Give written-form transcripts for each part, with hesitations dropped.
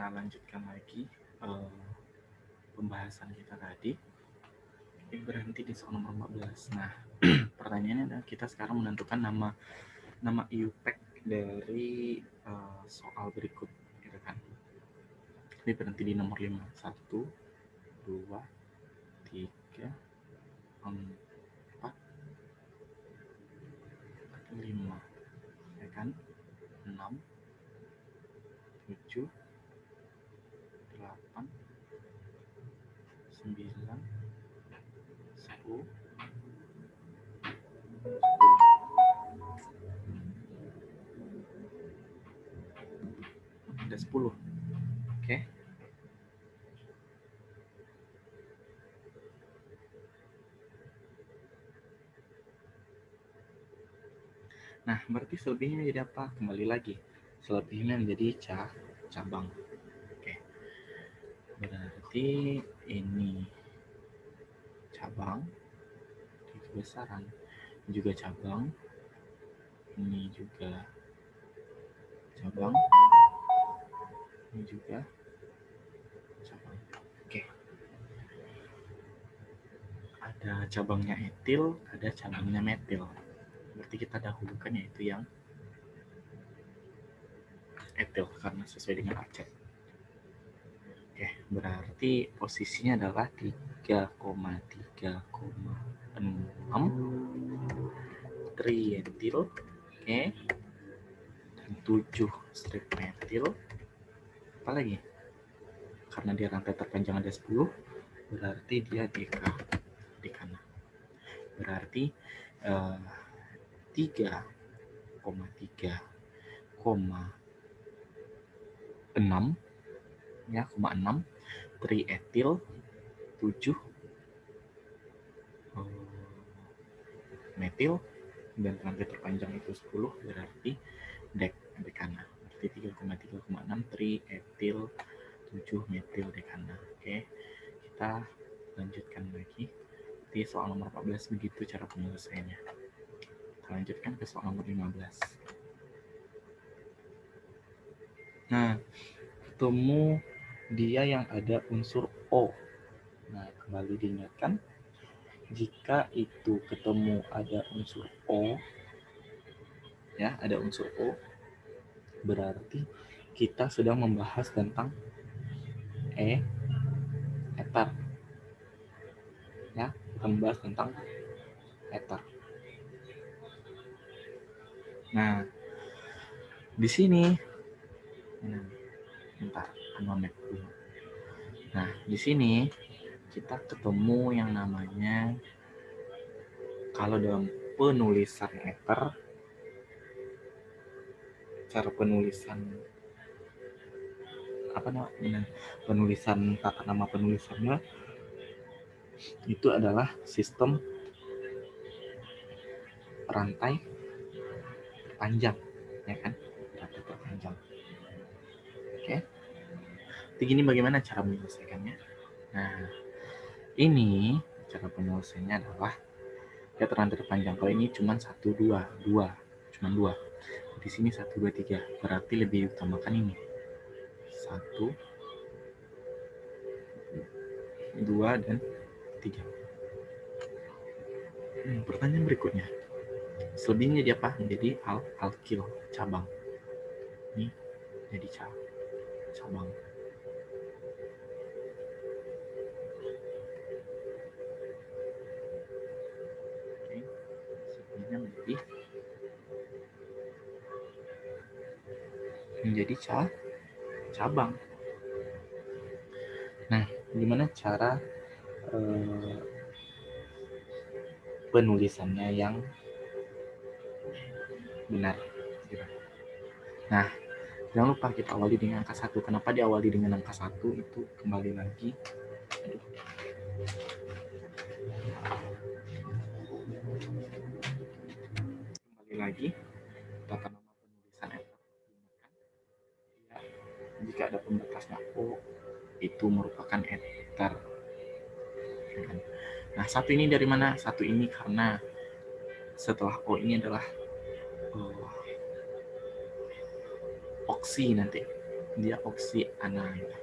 kita lanjutkan lagi pembahasan kita tadi. Berhenti di soal nomor 14. Nah, pertanyaannya adalah kita sekarang menentukan nama IUPAC dari soal berikut, gitu kan. Ini berhenti di nomor 5. 1, 2, 3, 4, 5, ya kan? 6, 7, 8, 9, 10, 10. Oke. Nah, berarti selebihnya jadi apa? Kembali lagi. Selebihnya menjadi cabang. Oke. Berarti ini cabang, di kebesaran juga cabang, ini juga cabang, ini juga cabang. Oke. Ada cabangnya etil, ada cabangnya metil. Berarti kita dahulukan yaitu yang etil karena sesuai dengan abjad. Oke, berarti posisinya adalah 3,3,6 trietil, oke, dan 7 strip metil. Apa lagi? Karena dia rantai terpanjang ada 10, berarti dia dekana. Berarti 3,3,6 ya, 6 trietil, 7 metil, dan rantai terpanjang itu 10, berarti dekana. Berarti 3,3,6 trietil, 7 metil dekana. Oke, kita lanjutkan lagi di soal nomor 14. Begitu cara penyelesaiannya. Kita lanjutkan ke soal nomor 15. Nah, ketemu dia yang ada unsur O. Nah, kembali diingatkan, jika itu ketemu ada unsur O, ya, ada unsur O, berarti kita sedang membahas tentang ether. Ya, kita membahas tentang ether. Nah, di sini, Nah, di sini kita ketemu yang namanya, kalau dalam penulisan ether, cara penulisan penulisan tata nama penulisannya itu adalah sistem rantai panjang, ya kan? Rantai terpanjang. Oke. Begini bagaimana cara menyelesaikannya? Nah, ini cara penyelesaiannya adalah lihat rantai terpanjang. Kalau ini cuma 1, 2, cuma 2. Di sini 1, 2, 3. Berarti lebih utamakan ini. 1, 2, dan 3. Pertanyaan berikutnya. Selebihnya jadi apa? Menjadi alkil, cabang. Ini jadi cabang. Oke. Selebihnya menjadi cabang. Nah, gimana cara penulisannya yang benar? Nah, jangan lupa kita awali dengan angka 1. Kenapa diawali dengan angka 1? Itu kembali lagi. Tata nama penulisan ether. Ya, jika ada pembatasnya O, itu merupakan ether. Nah, 1 ini dari mana? 1 ini karena setelah O ini adalah oksi nanti. dia oksiana gitu.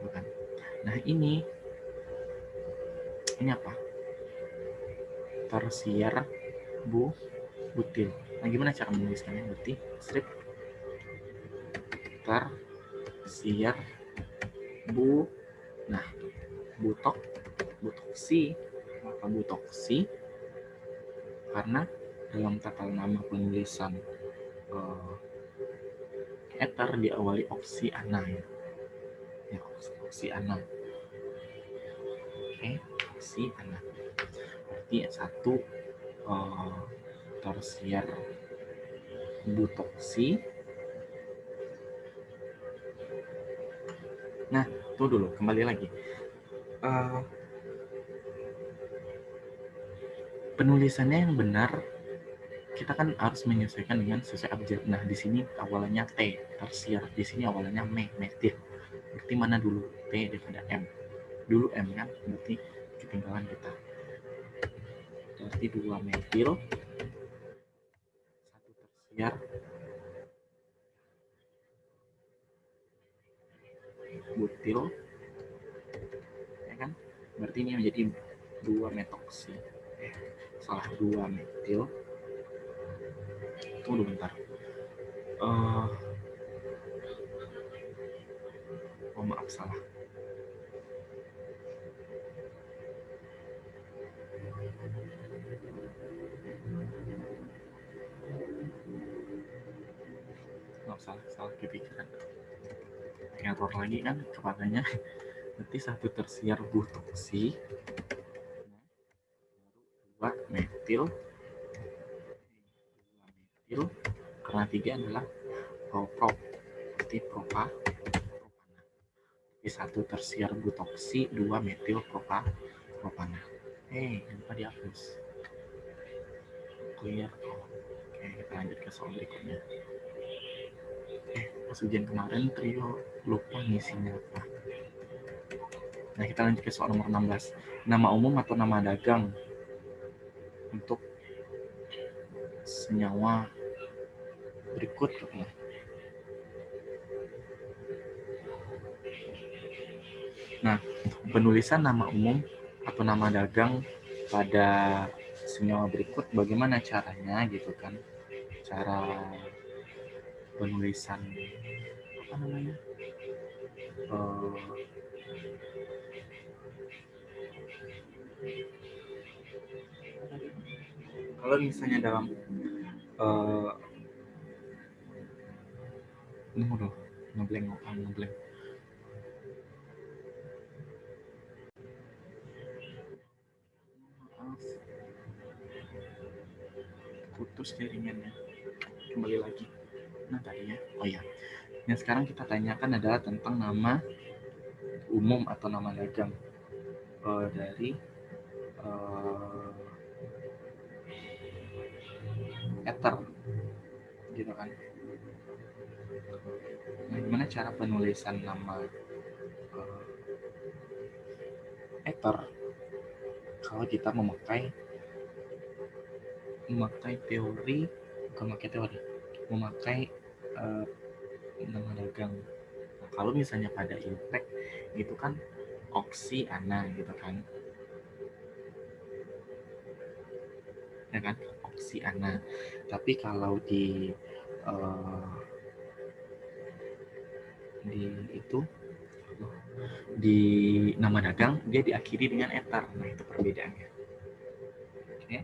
Bukan. Nah ini apa? Tersier butil. Nah gimana cara menuliskannya? Berarti strip tersier nah butoksi. Maka butoksi karena dalam tata nama penulisan eter diawali oksiana ya, oksiana. Oke, oksiana berarti satu tersier butoksi. Nah tuh dulu, kembali lagi, penulisannya yang benar kita kan harus menyesuaikan dengan sesuai abjad. Nah di sini awalannya T tersier, di sini awalannya metil. Berarti mana dulu, T daripada M? Dulu M kan, berarti ketinggalan kita. Berarti 2 metil, 1 tersier butil, ya kan? Berarti ini menjadi 2 metoksi. Salah, 2 metil. Tunggu bentar. Oh maaf, salah. Salah kepikiran. Error lagi kan kepadanya. Berarti 1 tersier butoksi, 2 metil, karena 3 adalah prop, berarti propana. Di 1 tersier butoksi, 2 metil propana. Kenapa dihapus? Clear. Oke, kita lanjut ke soal berikutnya. Pas ujian kemarin trio lupa ngisinya apa. Nah kita lanjut ke soal nomor 16. Nama umum atau nama dagang untuk senyawa berikut katanya. Nah, penulisan nama umum atau nama dagang pada senyawa berikut bagaimana caranya gitu kan? Cara penulisan apa namanya? Kalau misalnya dalam ngeblank putus jaringannya, kembali lagi. Nah tadinya, oh ya, yang sekarang kita tanyakan adalah tentang nama umum atau nama dagang dari ether gitu kan. Nah gimana cara penulisan nama ether kalau kita memakai teori, bukan memakai nama dagang. Nah, kalau misalnya pada impact itu kan oksiana gitu kan, ya kan, oksiana. Tapi kalau di itu di nama dagang dia diakhiri dengan etar. Nah itu perbedaannya. Oke,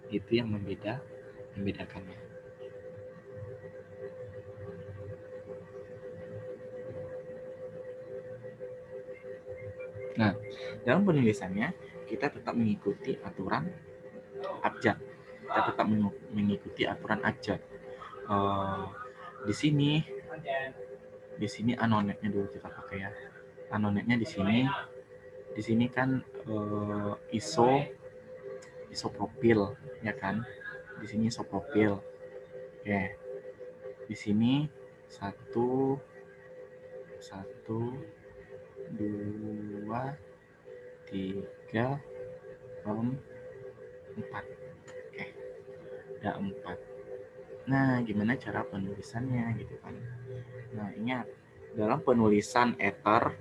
itu yang membedakannya. Nah dalam penulisannya kita tetap mengikuti aturan abjad. Kita tetap mengikuti aturan abjad. Di sini anonetnya dulu kita pakai ya. Anonetnya di sini kan isopropil ya kan. Di sini isopropil. Oke. Di sini 1 2 3 4. Oke. Ada 4. Nah, gimana cara penulisannya gitu kan. Nah, ingat, dalam penulisan ether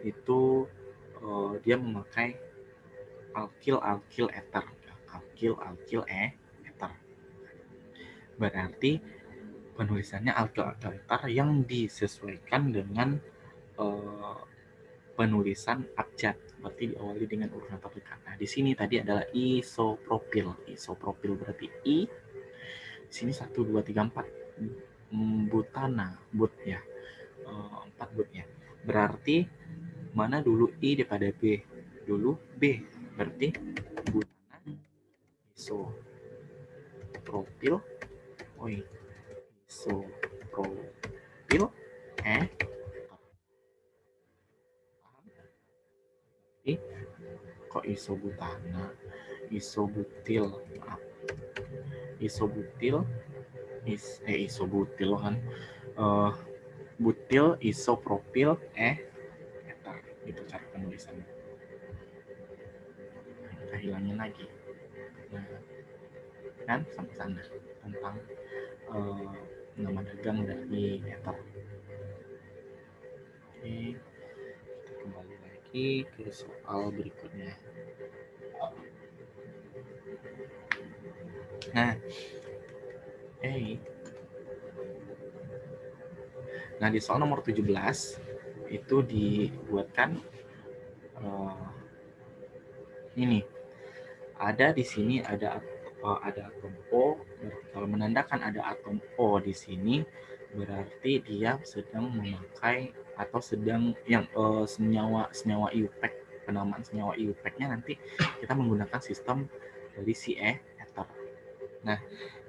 itu dia memakai alkil ether. Alkil ether. Berarti penulisannya alkil ether yang disesuaikan dengan penulisan abjad, berarti diawali dengan urutan terdekat. Nah, di sini tadi adalah isopropil. Isopropil berarti I. Di sini 1, 2, 3, 4. Butana, but ya. 4 butnya. Berarti mana dulu I daripada B? Dulu B. Berarti butana isopropil. Isopropil kok isobutana, isobutil, isobutil kan, butil, isopropil, ether. Itu cara penulisannya. Kita hilangin lagi. Nah, kan sampai sana tentang nama dagang dari ether. Oke, kita kembali lagi ke soal berikutnya. Nah, di soal nomor 17 itu dibuatkan ini. Ada di sini ada atom O. Kalau menandakan ada atom O di sini, berarti dia sedang memakai atau sedang yang senyawa IUPAC. Penamaan senyawa IUPAC-nya nanti kita menggunakan sistem dari si ether. Nah,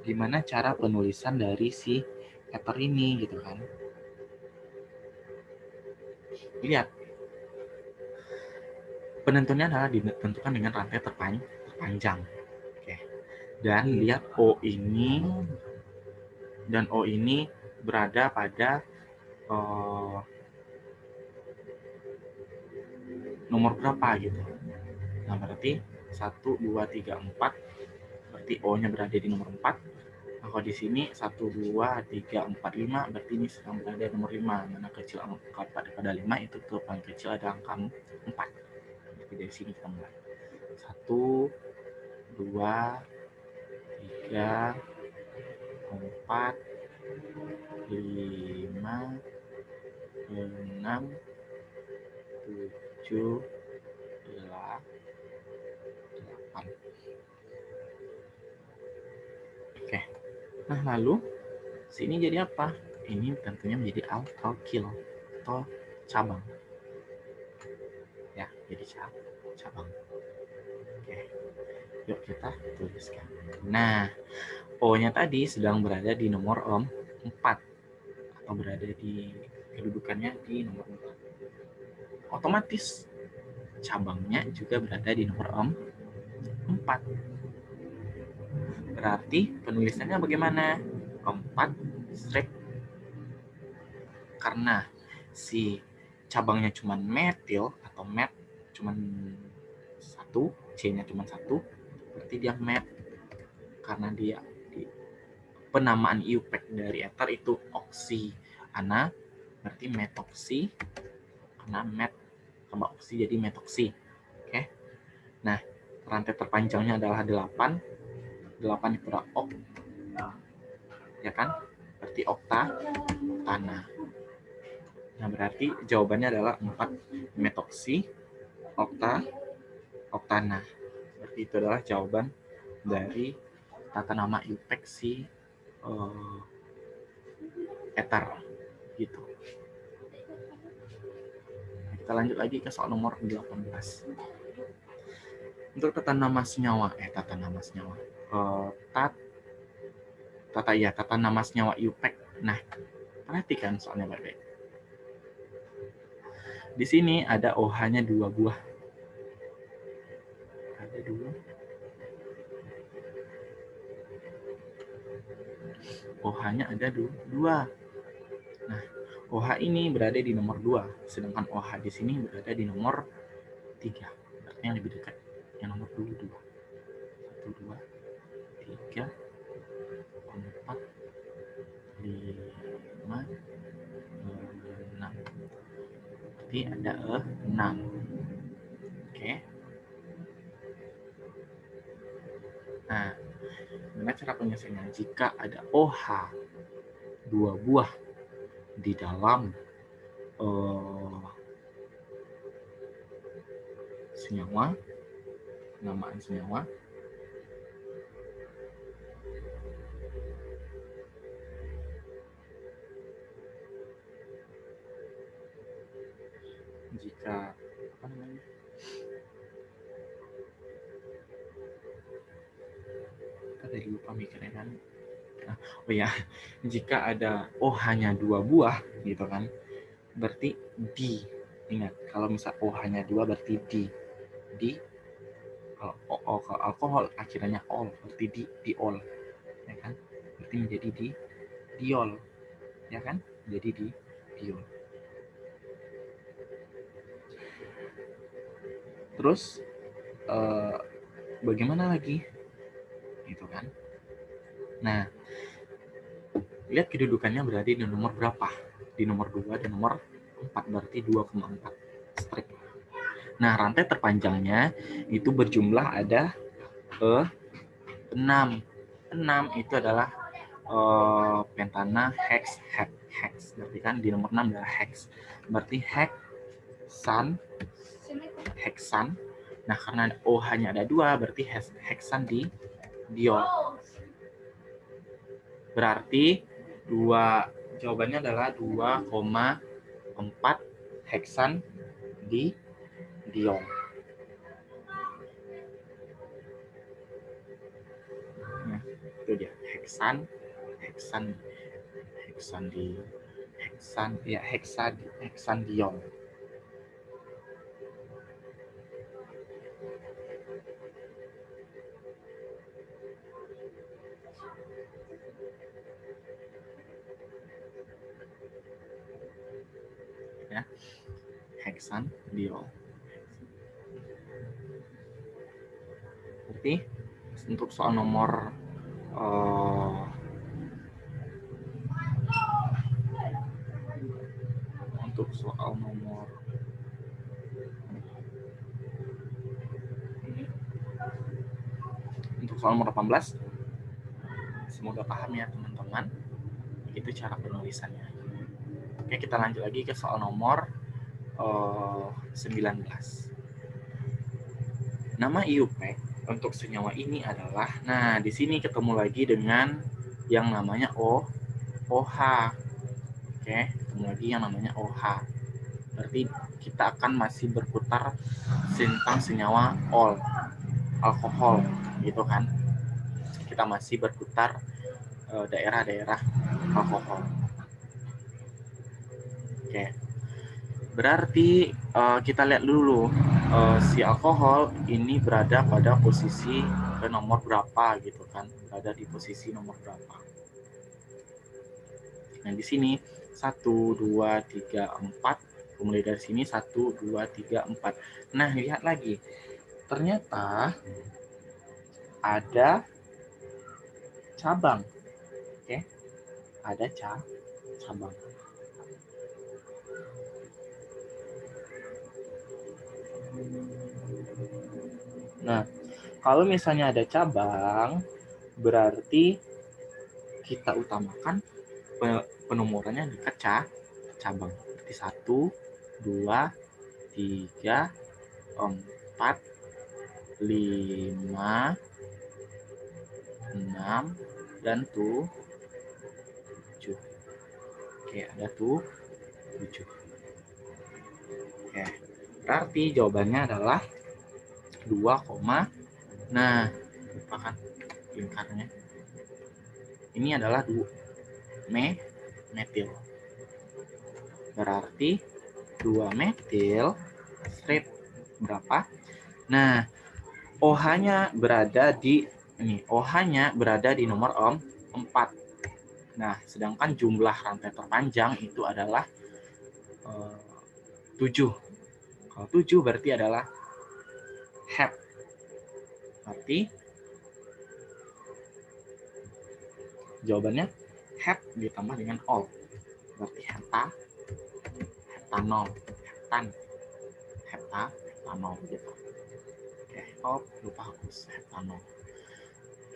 gimana cara penulisan dari si ether ini gitu kan? Lihat, penentunya adalah ditentukan dengan rantai terpanjang. Oke. Dan lihat O ini berada pada nomor berapa gitu. Nah, berarti 1, 2, 3, 4. Berarti O-nya berada di nomor 4. Nah, kalau di sini 1, 2, 3, 4, 5, berarti ini sedang berada di nomor 5. Mana kecil angka pada 5 itu tuh paling kecil ada angka 4. Jadi dari sini kita mulai. 1, 2, 3, 4, 5, 6, 7, 8. Oke. Nah, lalu sini jadi apa? Ini tentunya menjadi alkil atau cabang. Ya, jadi cabang. Oke. Yuk kita tuliskan. Nah, O-nya tadi sedang berada di nomor 4 atau berada di kedudukannya di nomor 4. Otomatis cabangnya juga berada di nomor 4. Berarti penulisannya bagaimana? 4 strip. Karena si cabangnya cuma metil atau met cuma 1, C-nya cuma 1, berarti dia met. Karena dia penamaan IUPAC dari ether itu oksiana, berarti metoksi. Karena met tambah oksi jadi metoksi. Oke. Nah, rantai terpanjangnya adalah 8. 8 itu adalah ya kan? Berarti oktana. Nah, berarti jawabannya adalah 4 metoksi oktana. Berarti itu adalah jawaban dari tata nama IUPAC si ether gitu. Kita lanjut lagi ke soal nomor 18. Untuk tata nama senyawa tata nama senyawa IUPAC. Nah, perhatikan soalnya baik-baik. Di sini ada OH-nya 2 buah. Ada 2. OH-nya ada 2. Nah, OH ini berada di nomor 2, sedangkan OH di sini berada di nomor 3. Berarti yang lebih dekat yang nomor 2. 1, 2, berarti ada 6. Oke. Nah, gimana cara penyelesaiannya? Jika ada OH 2 buah di dalam senyawa, penamaan senyawa, jika apa namanya? Kita tadi lupa mikirnya kan. Nah, oh ya, jika ada OH-nya 2 buah gitu kan, berarti di. Ingat, kalau misal OH-nya 2 berarti di. Kalau alkohol akhirnya ol, berarti diol, ya kan? Berarti menjadi diol, ya kan? Jadi diol. Terus bagaimana lagi? Gitu kan? Nah, lihat kedudukannya berarti di nomor berapa? Di nomor 2 dan nomor 4, berarti 2,4 strip. Nah, rantai terpanjangnya itu berjumlah ada 6. 6 itu adalah pentana hex. Berarti kan di nomor 6 adalah hex. Berarti heksan. Nah, karena OH-nya ada 2, berarti heksan di diol. Berarti jawabannya adalah 2,4 heksan di diol. Nah, itu dia heksan diol. Ya, heksan diol. Berarti untuk soal nomor untuk soal nomor 18, semoga paham ya teman-teman. Itu cara penulisannya. Oke, kita lanjut lagi ke soal nomor 19. Nama IUPAC untuk senyawa ini adalah, nah di sini ketemu lagi dengan yang namanya OH. Oke, ketemu lagi yang namanya OH. Berarti kita akan masih berputar tentang senyawa alkohol, gitu kan? Kita masih berputar daerah-daerah alkohol. Oke, berarti kita lihat dulu si alkohol ini berada pada posisi ke nomor berapa, gitu kan? Berada di posisi nomor berapa? Nah, di sini 1, 2, 3, 4. Mulai dari sini 1, 2, 3, 4. Nah, lihat lagi. Ternyata ada cabang. Oke. Ada cabang. Nah, kalau misalnya ada cabang, berarti kita utamakan penomorannya dekat cabang. Berarti 1, 2, 3, 4, 5, 6, dan 7. Oke, ada 7. Oke, berarti jawabannya adalah 2, nah, lupakan lingkarnya. Ini adalah metil. Berarti 2 metil strip berapa? Nah, OH-nya berada di OH-nya berada di nomor 4. Nah, sedangkan jumlah rantai terpanjang itu adalah 7. Kalau 7 berarti adalah hep. Berarti jawabannya hep ditambah dengan ol. Berarti hetanol. heptanol gitu. Oke, lupa hapus heptanol.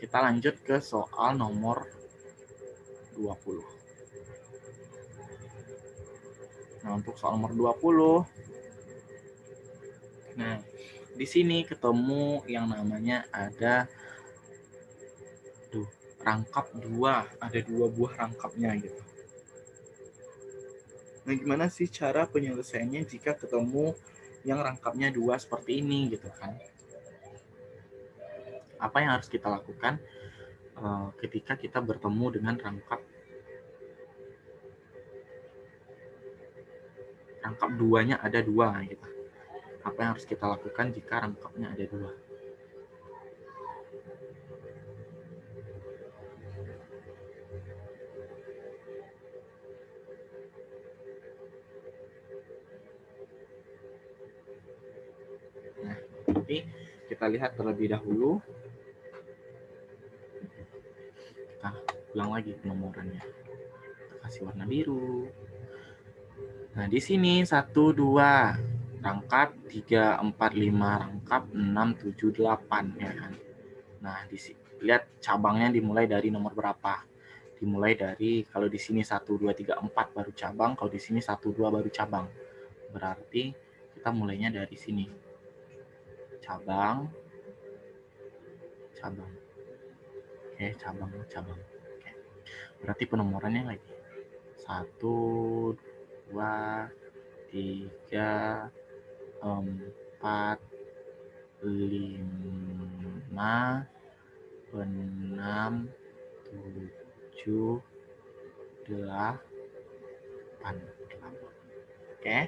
Kita lanjut ke soal nomor 20. Nah, untuk soal nomor 20, nah, di sini ketemu yang namanya ada rangkap 2, ada 2 buah rangkapnya gitu. Nah, gimana sih cara penyelesaiannya jika ketemu yang rangkapnya 2 seperti ini gitu kan? Apa yang harus kita lakukan ketika kita bertemu dengan rangkap 2-nya ada 2 gitu? Apa yang harus kita lakukan jika rangkapnya ada 2? Nah, tapi kita lihat terlebih dahulu. Kita ulang lagi penomorannya. Kita kasih warna biru. Nah, di sini 1, 2, rangkap 3, 4, 5, rangkap 6, 7, 8 ya kan. Nah, di sini lihat cabangnya dimulai dari nomor berapa? Dimulai dari kalau di sini 1, 2, 3, 4 baru cabang, kalau di sini 1, 2 baru cabang. Berarti kita mulainya dari sini. Cabang. Oke, cabang. Oke. Berarti penomorannya lagi. 1, 2, 3, 4, 5, 6, 7, 8. Oke.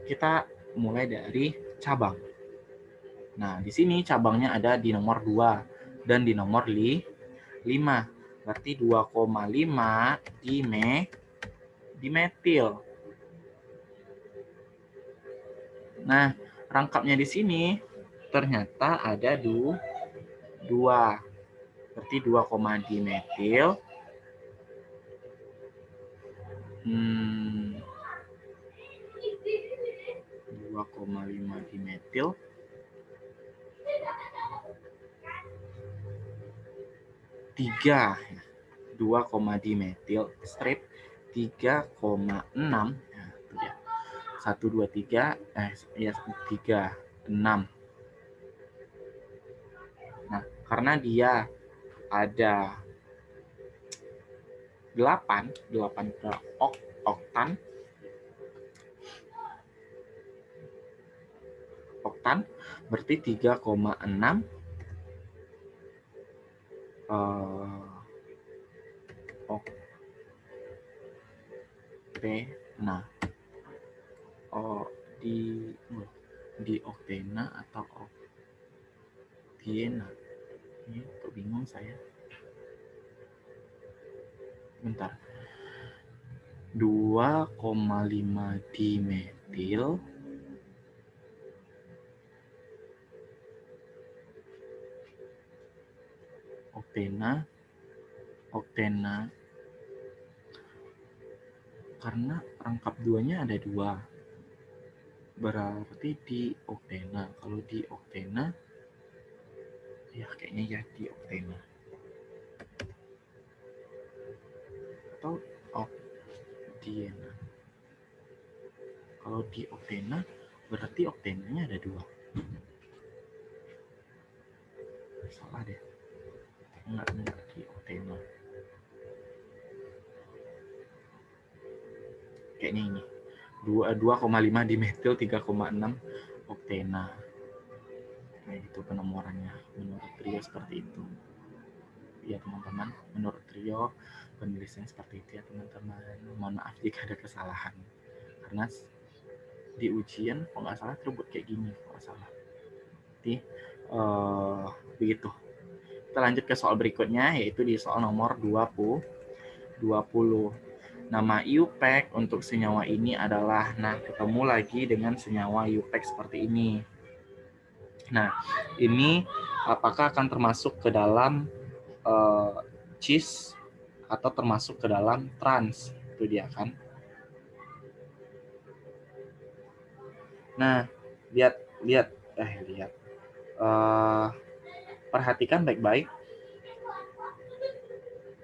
Kita mulai dari cabang. Nah, di sini cabangnya ada di nomor 2 dan di nomor 5. Berarti 2,5 dimetil. Nah, rangkapnya di sini ternyata ada 2. Berarti 2, dimetil. 2,5 dimetil. 3, 2, dimetil strip 3,6. Nah, itu dia. 1, 2, 3, 3, 6. Nah, karena dia ada 8 oktan, berarti 3,6 oktena. Di oktena atau oktiena? Ini kok bingung saya. Bentar. 2,5 dimetil oktena karena rangkap 2-nya ada 2. Berarti di oktena. Kalau di oktena ya kayaknya ya di oktena. Atau oktiena. Kalau di oktena berarti oktenanya ada 2. Salah deh. Enggak di oktena. Kayaknya ini. 2,5 dimetil 3,6 oktena. Nah, itu penomorannya menurut Trio seperti itu. Ya teman-teman, menurut Trio penulisan seperti itu ya teman-teman. Mohon maaf jika ada kesalahan. Karena di ujian kalau nggak salah terbuat kayak gini kalau nggak salah. Jadi begitu. Kita lanjut ke soal berikutnya, yaitu di soal nomor 20. Nama IUPAC untuk senyawa ini adalah, nah ketemu lagi dengan senyawa IUPAC seperti ini. Nah, ini apakah akan termasuk ke dalam cis atau termasuk ke dalam trans? Itu dia kan. Nah, lihat perhatikan baik-baik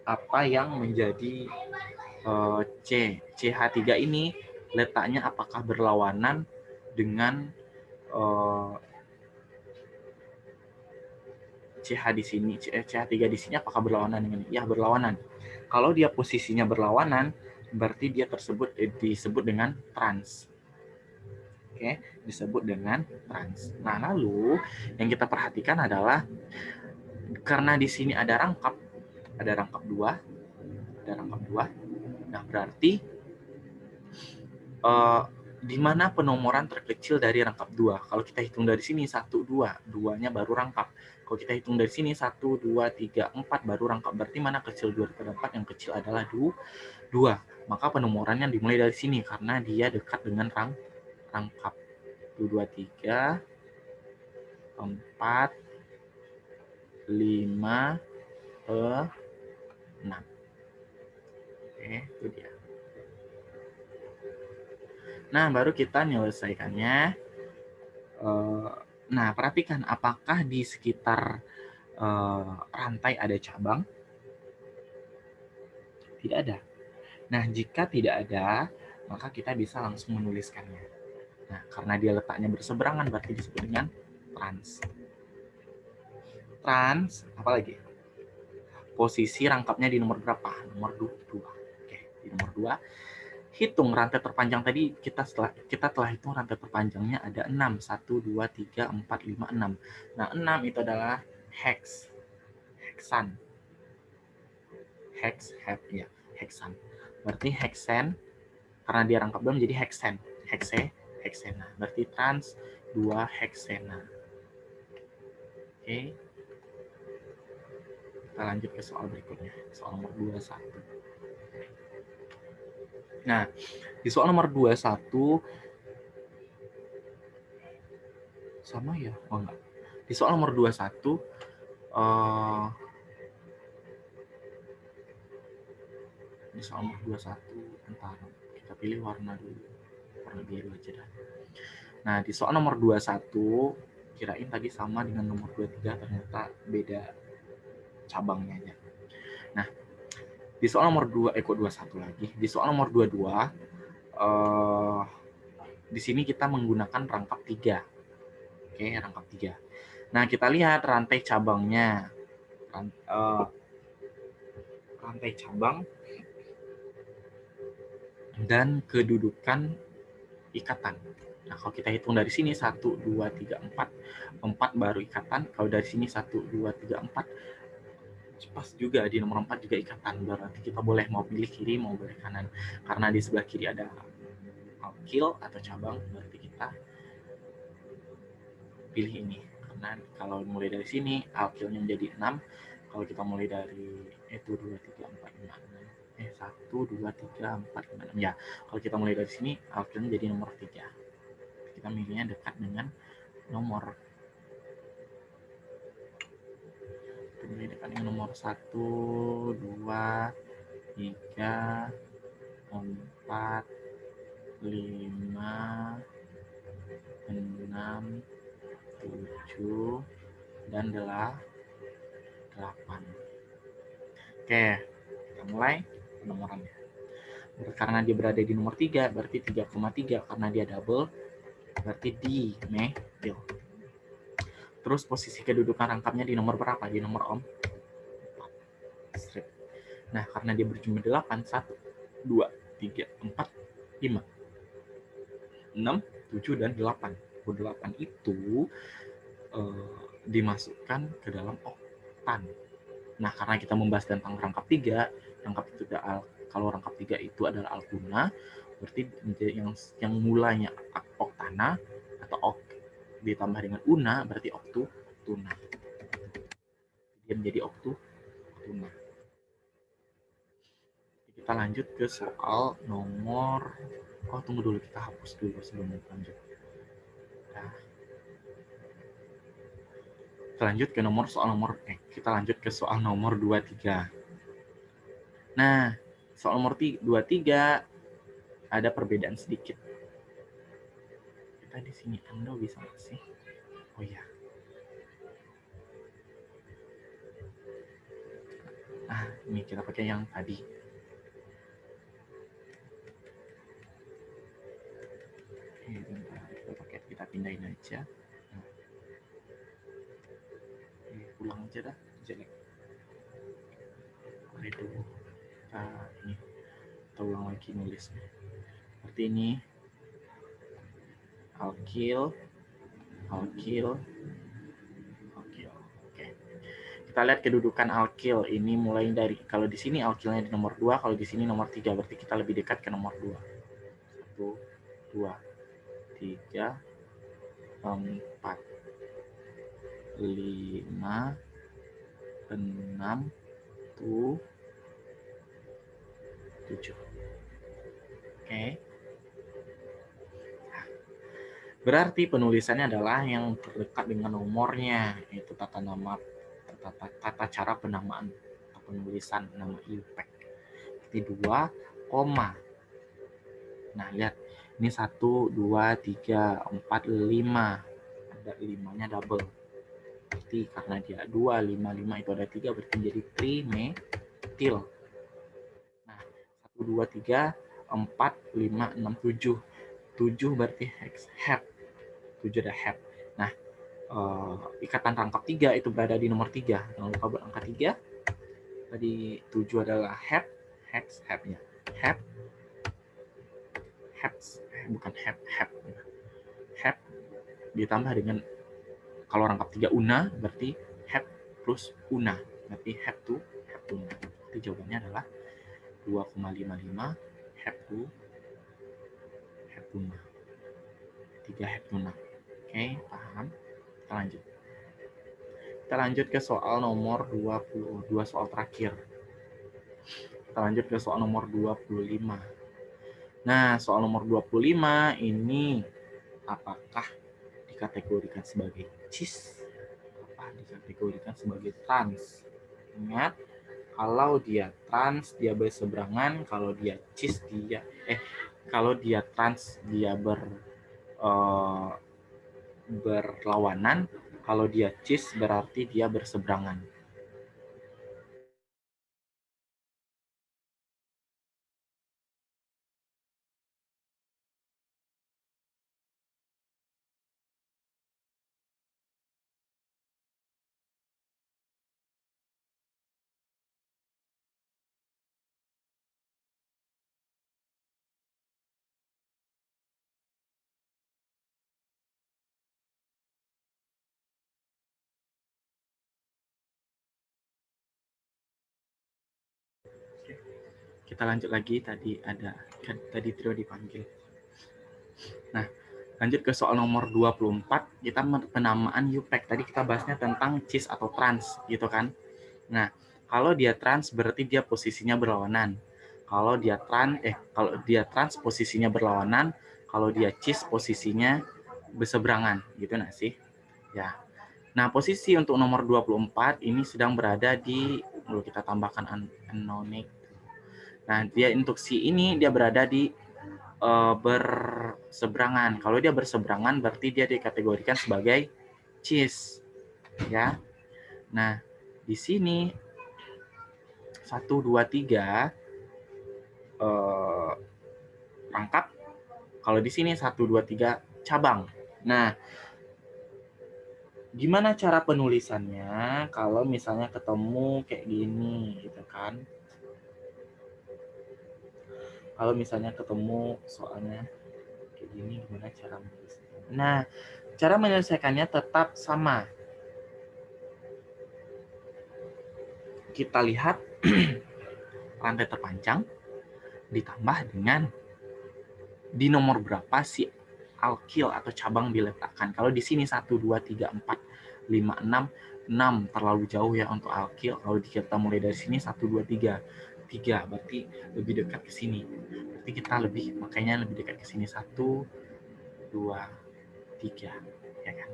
apa yang menjadi CH3 ini letaknya apakah berlawanan dengan CH di sini, CH3 di sini apakah berlawanan dengan ya berlawanan. Kalau dia posisinya berlawanan, berarti dia disebut dengan trans. Oke, disebut dengan trans. Nah, lalu yang kita perhatikan adalah karena di sini ada rangkap 2, Nah, berarti di mana penomoran terkecil dari rangkap 2? Kalau kita hitung dari sini 1, 2, 2-nya baru rangkap. Kalau kita hitung dari sini 1, 2, 3, 4 baru rangkap. Berarti mana kecil 2 daripada 4? Yang kecil adalah 2. Maka penomorannya dimulai dari sini karena dia dekat dengan rangkap. 1, 2, 3, 4, 5, 6. Oke, itu dia. Nah, baru kita menyelesaikannya. Nah, perhatikan apakah di sekitar rantai ada cabang? Tidak ada. Nah, jika tidak ada, maka kita bisa langsung menuliskannya. Nah, karena dia letaknya berseberangan, berarti disebut dengan trans. Trans, apa lagi? Posisi rangkapnya di nomor berapa? Nomor 2. Oke, di nomor 2. Hitung rantai terpanjang tadi, kita telah hitung rantai terpanjangnya ada 6. 1, 2, 3, 4, 5, 6. Nah, 6 itu adalah heksan. Heksan. Berarti heksen, karena dia rangkap 2 menjadi heksen. Heksena. Berarti trans 2 heksena. Oke. Kita lanjut ke soal berikutnya. Soal nomor 21. Nah, di soal nomor 21 sama ya? Oh enggak. Di soal nomor 21 di soal nomor 21 bentar, kita pilih warna dulu. Warna biru aja dah. Nah, di soal nomor 21 kirain tadi sama dengan nomor 23, ternyata beda cabangnya aja. Nah, di soal nomor 21 lagi. Di soal nomor 22 di sini kita menggunakan rangkap 3. Oke, rangkap 3. Nah, kita lihat rantai cabangnya. Rantai cabang dan kedudukan ikatan. Nah, kalau kita hitung dari sini 1, 2, 3, 4. 4 baru ikatan. Kalau dari sini 1, 2, 3, 4. Pas juga di nomor 4 juga ikatan. Berarti kita boleh mau pilih kiri, mau pilih kanan. Karena di sebelah kiri ada alkil atau cabang, berarti kita pilih ini. Karena kalau mulai dari sini, alkilnya menjadi 6. Kalau kita mulai dari 1, 2, 3, 4, 5, 6. 1, 2, 3, 4, 5, 6. Ya, kalau kita mulai dari sini, alkilnya jadi nomor 3. Kita milihnya dekat dengan nomor. Kita milih dekat dengan nomor 1, 2, 3, 4, 5, 6, 7, dan 8. Oke, kita mulai penomorannya. Karena dia berada di nomor 3, berarti 3,3. Karena dia double, berarti di metil. Terus posisi kedudukan rangkapnya di nomor berapa? Di nomor 4. Nah, karena dia berjumlah 8, 1, 2, 3, 4, 5, 6, 7, dan 8. 8 itu dimasukkan ke dalam oktan. Nah, karena kita membahas tentang rangkap 3, kalau rangkap 3 itu adalah alkuna, berarti yang mulanya oktana atau ditambah dengan una, berarti oktuna. Dia menjadi oktuna. Kita lanjut ke soal nomor... tunggu dulu, kita hapus dulu sebelum lanjut. Nah, kita lanjut ke soal nomor 23. Nah, soal nomor 23 ada perbedaan sedikit. Kita tadi sini endo bisa nggak sih? Oh ya. Nah, ini kita pakai yang tadi. Kita pindahin aja. Ulang aja dah, jelek. Itu ini kita ulang lagi nulisnya. Seperti ini. Alkil. Oke. Kita lihat kedudukan alkil. Ini mulai dari, kalau di sini alkilnya di nomor 2, kalau di sini nomor 3. Berarti kita lebih dekat ke nomor 2. 1, 2, 3, 4, 5, 6, 7. Oke. Berarti penulisannya adalah yang terdekat dengan nomornya, yaitu tata cara penamaan atau penulisan nama IUPAC. Seperti 2, koma. Nah, lihat. Ini 1, 2, 3, 4, 5. Ada 5-nya double. Berarti karena dia 2, 5, 5 itu ada 3, berarti jadi trimetil. Nah, 1, 2, 3, 4, 5, 6, 7. 7 berarti hep. 7 ada hep. Nah, ikatan rangkap 3 itu berada di nomor 3. Jangan lupa berangka 3. Tadi 7 adalah hepnya. Bukan hep. Hep ditambah dengan, kalau rangkap 3 una, berarti hep plus una. Berarti heptuna. Jadi jawabannya adalah 2,55 heptuna. 3 heptuna. Oke, paham? Kita lanjut ke soal nomor 22, soal terakhir. Kita lanjut ke soal nomor 25. Nah, soal nomor 25 ini apakah dikategorikan sebagai cis? Apa dikategorikan sebagai trans? Ingat, kalau dia trans dia berseberangan, kalau dia cis kalau dia trans dia berlawanan, kalau dia cis berarti dia berseberangan. Kita lanjut lagi, tadi trio dipanggil. Nah, lanjut ke soal nomor 24, kita penamaan IUPAC. Tadi kita bahasnya tentang cis atau trans, gitu kan. Nah, kalau dia trans berarti dia posisinya berlawanan. Kalau dia trans posisinya berlawanan, kalau dia cis posisinya berseberangan, gitu nggak sih? Ya. Nah, posisi untuk nomor 24 ini sedang berada di, lalu kita tambahkan anonic. Nah, dia untuk si ini dia berada di berseberangan. Kalau dia berseberangan berarti dia dikategorikan sebagai cis, ya. Nah, di sini 1, 2, 3 rangkap. Kalau di sini 1, 2, 3 cabang. Nah, gimana cara penulisannya kalau misalnya ketemu kayak gini, gitu kan? Kalau misalnya ketemu soalnya kayak gini, gimana cara menyelesaikannya? Nah, cara menyelesaikannya tetap sama. Kita lihat rantai terpanjang ditambah dengan di nomor berapa si alkil atau cabang diletakkan. Kalau di sini 1, 2, 3, 4, 5, 6 terlalu jauh ya untuk alkil. Kalau kita mulai dari sini 1, 2, 3 berarti lebih dekat ke sini. Berarti kita makanya lebih dekat ke sini 1, 2, 3, ya kan?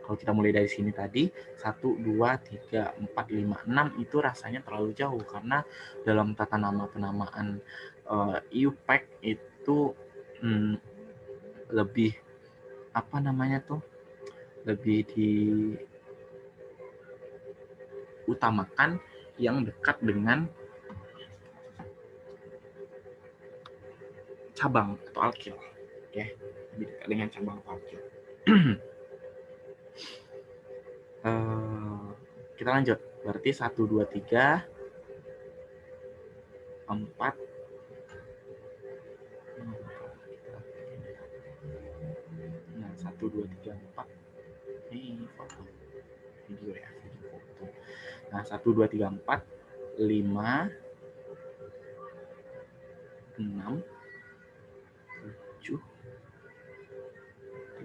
Kalau kita mulai dari sini tadi 1, 2, 3, 4, 5, 6 itu rasanya terlalu jauh karena dalam tata nama penamaan IUPAC itu lebih apa namanya tuh, lebih diutamakan yang dekat dengan cabang atau alkil. Oke, lebih dekat dengan cabang atau alkil. Kita lanjut. Berarti 1, 2, 3, 4. Nah, 1, 2, 3, 4. Ini foto. Video ya, video foto. Nah, 1, 2, 3, 4, 5, 6, 7,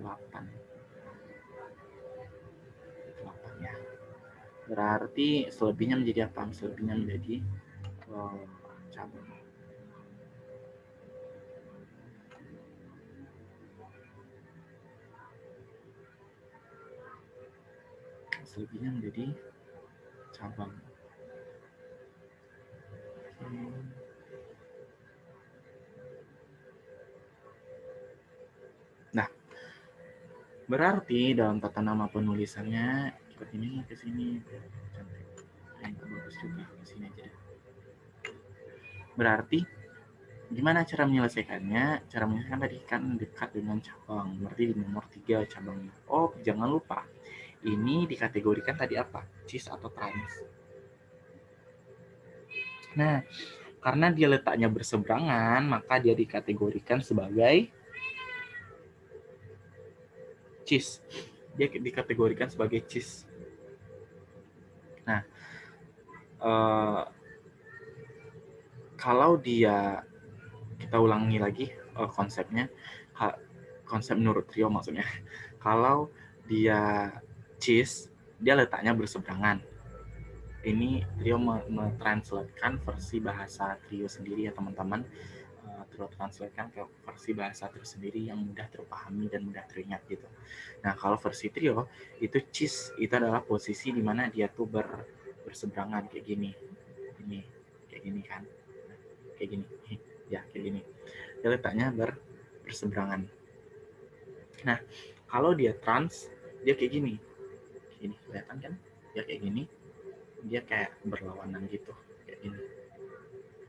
8. 8 ya. Berarti selebihnya menjadi apa? Selebihnya menjadi cabang. Selebihnya menjadi cabang. Nah, berarti dalam tata nama penulisannya seperti ini ke sini. Cantik. Yang bagus juga ke sini aja. Berarti gimana cara menyelesaikannya? Cara menyelesaikan tadi kan dekat dengan cabang. Berarti di nomor 3 cabangnya. Oh, jangan lupa. Ini dikategorikan tadi apa? Cis atau trans. Nah, karena dia letaknya berseberangan, maka dia dikategorikan sebagai cis. Dia dikategorikan sebagai cis. Nah, kalau dia, kita ulangi lagi konsepnya, konsep menurut Trio maksudnya. Kalau dia cis, dia letaknya berseberangan. Ini Trio mentranslatekan versi bahasa Trio sendiri ya teman-teman. Trio translatekan ke versi bahasa Trio sendiri yang mudah terpahami dan mudah teringat gitu. Nah, kalau versi Trio itu cis itu adalah posisi di mana dia tuh berseberangan kayak gini. Ini kayak gini kan. Kayak gini. Ya, kayak gini. Dia letaknya berseberangan. Nah, kalau dia trans, dia kayak gini. Ini kelihatan kan? Dia kayak gini. Dia kayak berlawanan gitu. Kayak gini.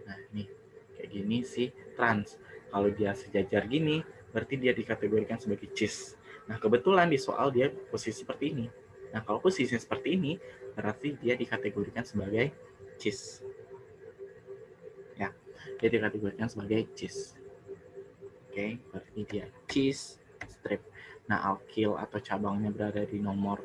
Nah, nih. Kayak gini sih trans. Kalau dia sejajar gini, berarti dia dikategorikan sebagai cis. Nah, kebetulan di soal dia posisi seperti ini. Nah, kalau posisi seperti ini, berarti dia dikategorikan sebagai cis. Ya, dia dikategorikan sebagai cis. Oke, berarti dia cis strip. Nah, alkil atau cabangnya berada di nomor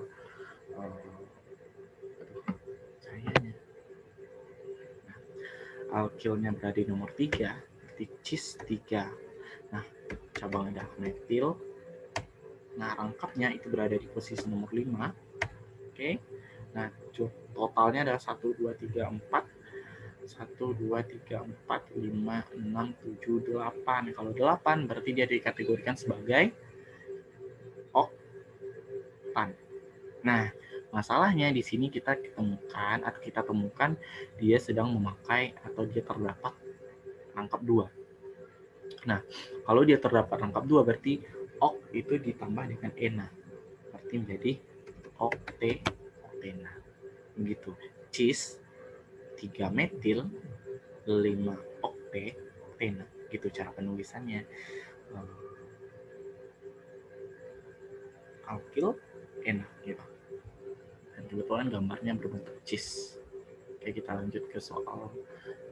alkilnya berada di nomor 3, berarti cis 3. Nah, cabang ada metil. Nah, rangkapnya itu berada di posisi nomor 5. Oke. Nah, totalnya adalah 1, 2, 3, 4. 1, 2, 3, 4, 5, 6, 7, 8. Kalau 8 berarti dia dikategorikan sebagai oktan. Nah, masalahnya di sini kita temukan dia sedang memakai atau dia terdapat rangkap 2. Nah, kalau dia terdapat rangkap 2 berarti ok itu ditambah dengan ena. Berarti menjadi oktena. Begitu. Cis 3 metil 5 oktena. Gitu cara penulisannya. Alkil ena gitu. Dan kebetulan gambarnya berbentuk cis. Oke, kita lanjut ke soal.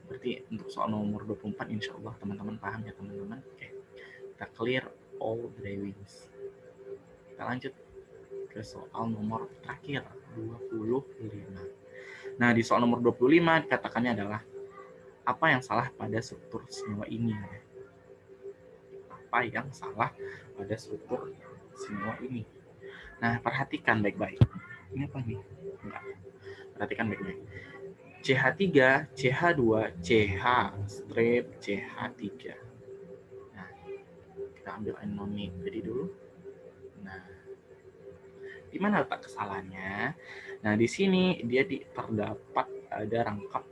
Berarti untuk soal nomor 24 insya Allah teman-teman paham ya teman-teman. Oke, kita clear all drawings. Kita lanjut ke soal nomor terakhir 25. Nah, di soal nomor 25 dikatakannya adalah apa yang salah pada struktur senyawa ini? Apa yang salah pada struktur senyawa ini? Nah, perhatikan baik-baik. Ini apa nih? Enggak. Perhatikan baik-baik. CH3, CH2, CH strip, CH3. Nah, kita ambil anomik jadi dulu. Nah, di mana letak kesalahannya? Nah, di sini dia terdapat ada rangkap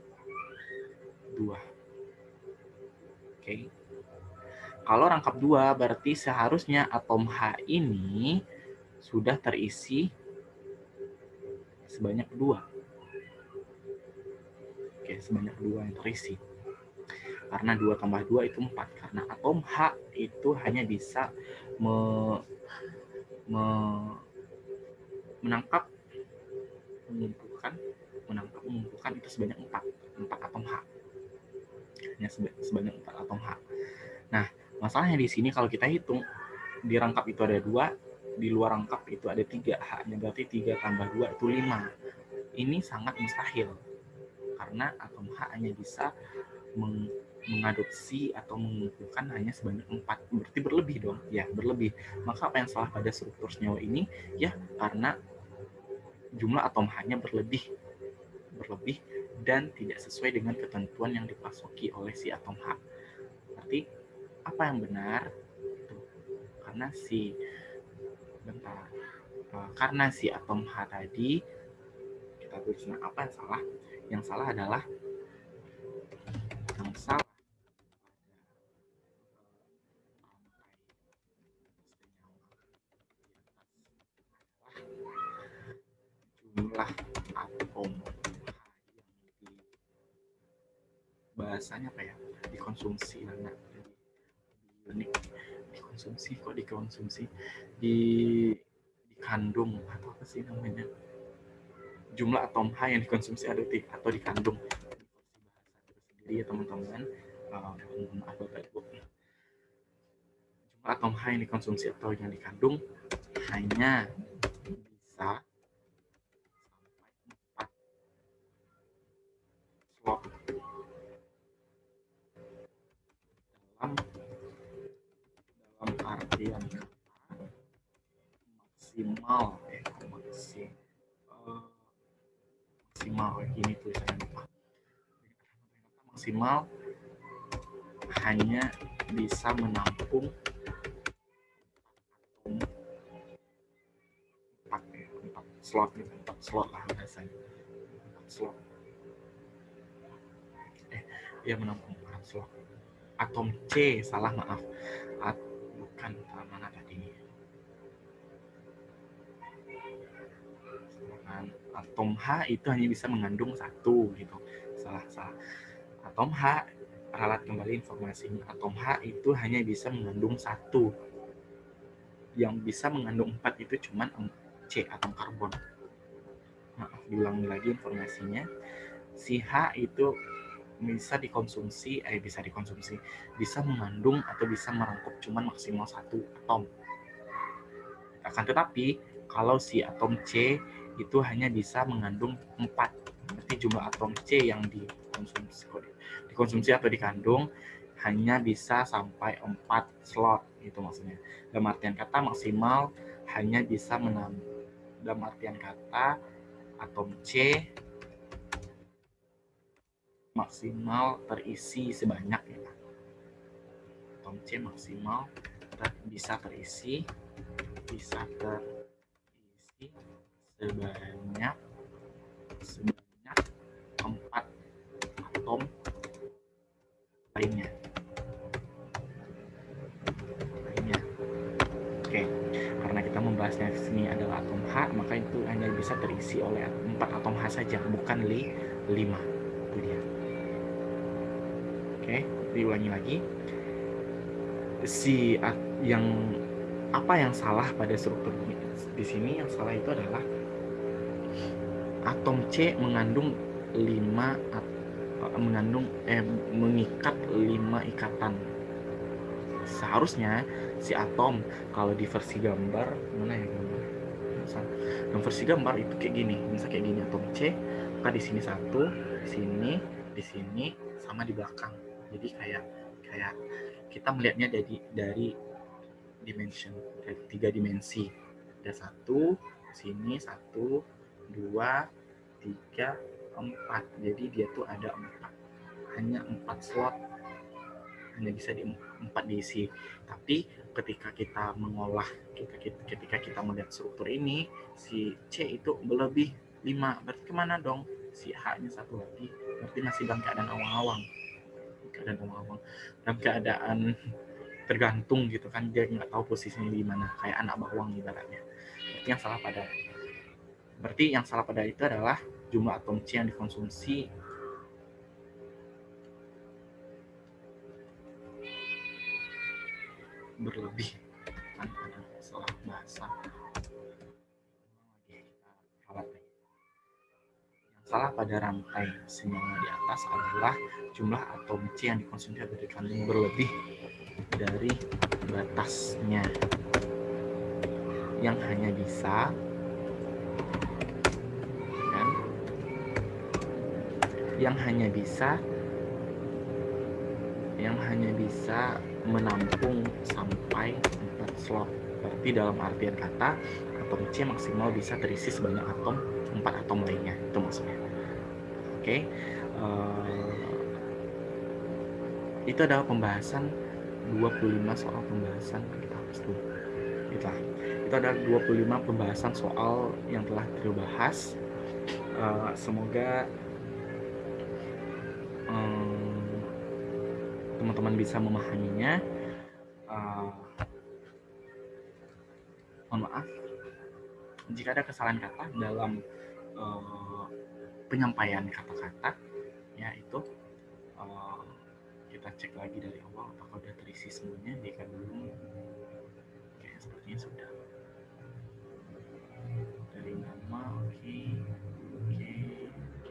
2. Oke. Kalau rangkap 2 berarti seharusnya atom H ini sudah terisi sebanyak 2. Oke, sebanyak 2 yang terisi. Karena 2 tambah 2 itu 4. Karena atom H itu hanya bisa menangkap, mengumpulkan itu sebanyak 4 atom H. Hanya sebanyak 4 atom H. Nah, masalahnya di sini kalau kita hitung, di rangkap itu ada 2, di luar rangkap itu ada 3. H-nya berarti 3 tambah 2 itu 5. Ini sangat mustahil. Karena atom H hanya bisa mengadopsi atau mengumpulkan hanya sebanyak 4. Berarti berlebih dong. Ya, berlebih. Maka apa yang salah pada struktur senyawa ini? Ya, karena jumlah atom H-nya berlebih dan tidak sesuai dengan ketentuan yang dipasuki oleh si atom H. Berarti apa yang benar? Karena si atom H tadi, kita tulisnya apa yang salah? Yang salah adalah jumlah atom bahasanya apa ya, dikonsumsi dikandung atau apa sih namanya, jumlah atom H yang dikonsumsi atau dikandung sendiri ya teman-teman. Maaf Bapak Ibu, jumlah atom H yang dikonsumsi atau yang dikandung hanya bisa sampai 4 slot dalam artian maksimal gini tulisannya, maksimal hanya bisa menampung 4 slot gitu, 4 slot lah biasanya, 4 slot. Menampung 4 slot. Atom C, salah maaf. Bukan, mana tadi? Atom H itu hanya bisa mengandung 1 gitu. Salah. Atom H, ralat kembali informasinya. Atom H itu hanya bisa mengandung 1. Yang bisa mengandung 4 itu cuma C, atom karbon. Maaf, diulangi lagi informasinya. Si H itu bisa mengandung atau bisa merangkup cuma maksimal 1 atom. Akan tetapi kalau si atom C itu hanya bisa mengandung 4. Berarti jumlah atom C yang dikonsumsi atau dikandung hanya bisa sampai 4 slot gitu maksudnya. Dalam artian kata maksimal hanya bisa dalam artian kata atom C maksimal terisi sebanyak ya. Atom C maksimal bisa terisi sebanyak 4 atom lainnya. Oke, karena kita membahasnya di sini adalah atom H, maka itu hanya bisa terisi oleh 4 atom H saja, bukan 5. Itu dia. Oke, diulangi lagi. Apa yang salah pada struktur di sini? Yang salah itu adalah atom C mengikat 5 ikatan. Seharusnya si atom, kalau di versi gambar, mana ya gambar? Dalam versi gambar itu kayak gini, misalnya kayak gini atom C, maka di sini 1, di sini sama di belakang. Jadi kayak kita melihatnya dari dimension, dari 3 dimensi. Ada 1, sini 1, 2, 3, 4. Jadi dia tuh ada 4. Hanya 4 slot. Hanya bisa 4 diisi. Tapi ketika kita melihat struktur ini, si C itu lebih 5. Berarti kemana dong? Si H-nya 1 lagi. Berarti masih dalam keadaan awang-awang. Dalam keadaan tergantung gitu kan, dia nggak tahu posisinya di mana, kayak anak bawang ibaratnya. Berarti yang salah pada itu adalah jumlah atom C yang dikonsumsi berlebih. Kan ada salah bahasa. Yang salah pada rantai senyawa di atas adalah jumlah atom C yang dikonsumsi atau dikandung berlebih dari batasnya, yang hanya bisa menampung sampai 4 slot. Berarti dalam artian kata, atom C maksimal bisa terisi sebanyak 4 atom lainnya, itu maksudnya. Oke. Itu adalah pembahasan 25 soal pembahasan, kita hapus dulu. Itu adalah 25 pembahasan soal yang telah Trio bahas. Semoga teman-teman bisa memahaminya. Mohon maaf jika ada kesalahan kata dalam penyampaian kata-kata, ya itu kita cek lagi dari awal apakah sudah terisi semuanya. Jika belum, oke, sepertinya sudah. Dari nama, oke.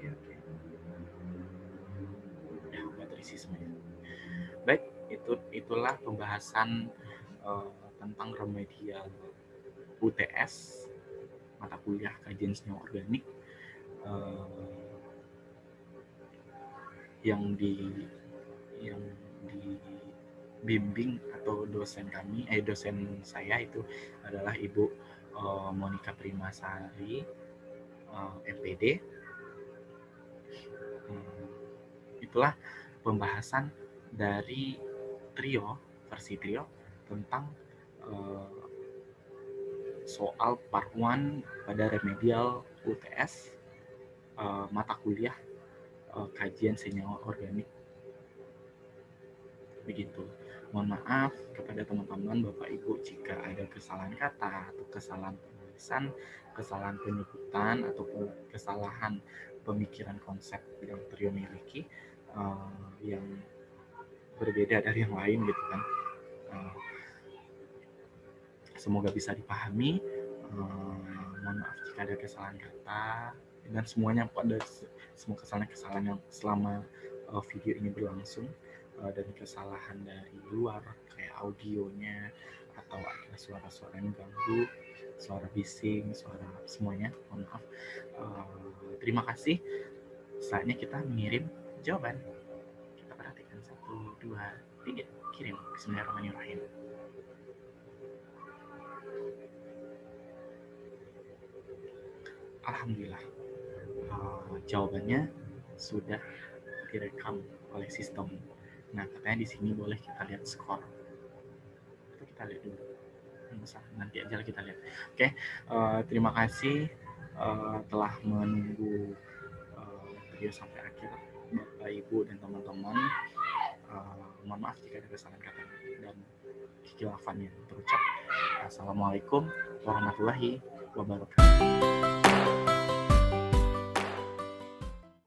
Ya, sudah terisi semuanya. Baik, itulah pembahasan tentang remedial UTS, mata kuliah kajian senyawa organik, yang dibimbing atau dosen saya itu adalah Ibu Monica Primasari, MPD. Itulah pembahasan dari versi Trio tentang soal part 1 pada remedial UTS, mata kuliah kajian senyawa organik. Begitu. Mohon maaf kepada teman-teman Bapak Ibu jika ada kesalahan kata atau kesalahan penulisan, kesalahan penyebutan ataupun kesalahan pemikiran konsep yang Trio miliki yang berbeda dari yang lain gitu kan. Semoga bisa dipahami. Mohon maaf jika ada kesalahan kata, dan semuanya pada semua kesalahan yang selama video ini berlangsung, dan kesalahan dari luar kayak audionya atau ada suara-suara yang ganggu, suara bising, suara semuanya, mohon maaf. Terima kasih. Saatnya kita mengirim jawaban. Kita perhatikan 1, 2, 3, kirim. Bismillahirrahmanirrahim. Alhamdulillah, jawabannya sudah direkam oleh sistem. Nah, katanya di sini boleh kita lihat skor. Itu kita lihat dulu. Nanti aja kita lihat. Oke, terima kasih telah menunggu video sampai akhir, Bapak Ibu dan teman-teman. Mohon maaf jika ada kesalahan kata dan kekhilafan yang terucap. Assalamualaikum warahmatullahi wabarakatuh.